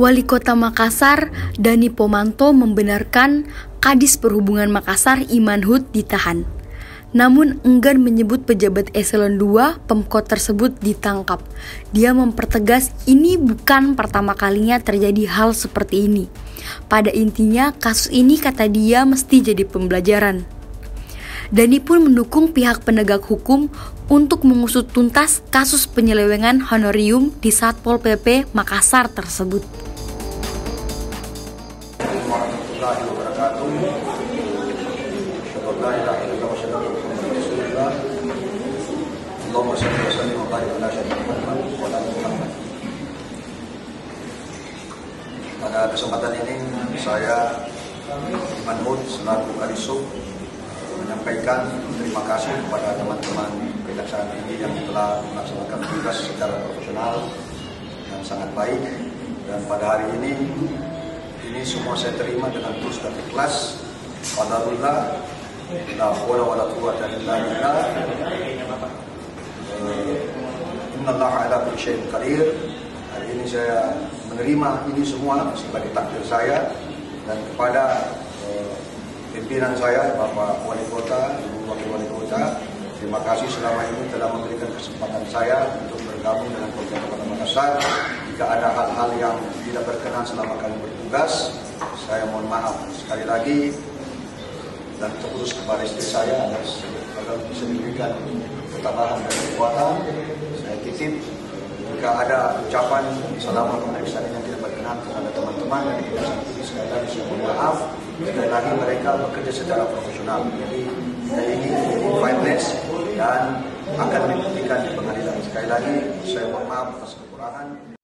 Wali Kota Makassar, Dani Pomanto, membenarkan Kadis Perhubungan Makassar, Iman Hud, ditahan. Namun enggan menyebut pejabat eselon 2 Pemkot tersebut ditangkap. Dia mempertegas ini bukan pertama kalinya terjadi hal seperti ini. Pada intinya kasus ini, kata dia, mesti jadi pembelajaran. Dani pun mendukung pihak penegak hukum untuk mengusut tuntas kasus penyelewengan honorium di Satpol PP Makassar tersebut. Warahmatullahi wabarakatuh. Syukurlah ila ilaha wa sallallahu alaihi wasallam. Allahumma shalli wa sallim wa barik ala sayyidina Muhammad wa ala ali Muhammad. Pada kesempatan ini saya Iman Hud selaku Kadisub menyampaikan terima kasih kepada teman-teman Kejaksaan Tinggi yang telah melaksanakan tugas secara profesional dan sangat baik, dan pada hari ini semua saya terima dengan tulus dan ikhlas. Qadarullah, la haula wala quwwata illa billah. Innallaha ala kulli syai'in qadir. Hari ini saya menerima ini semua sebagai takdir saya, dan kepada pimpinan saya, Bapak Wali Kota, Ibu Wakil Wali Kota, terima kasih selama ini telah memberikan kesempatan saya untuk bergabung dengan Polres Kota Makassar. Jika ada hal-hal yang tidak berkenan selama kami bertugas, saya mohon maaf sekali lagi, dan terus kepada istri saya agar bisa diberikan ketabahan dan kekuatan. Saya titip jika ada ucapan selama pemeriksaan yang tidak berkenan kepada teman-teman dan sekali lagi saya mohon maaf. Sekali lagi mereka bekerja secara profesional, jadi ini fairness dan akan dibuktikan di pengadilan. Sekali lagi saya mohon maaf atas kekurangan.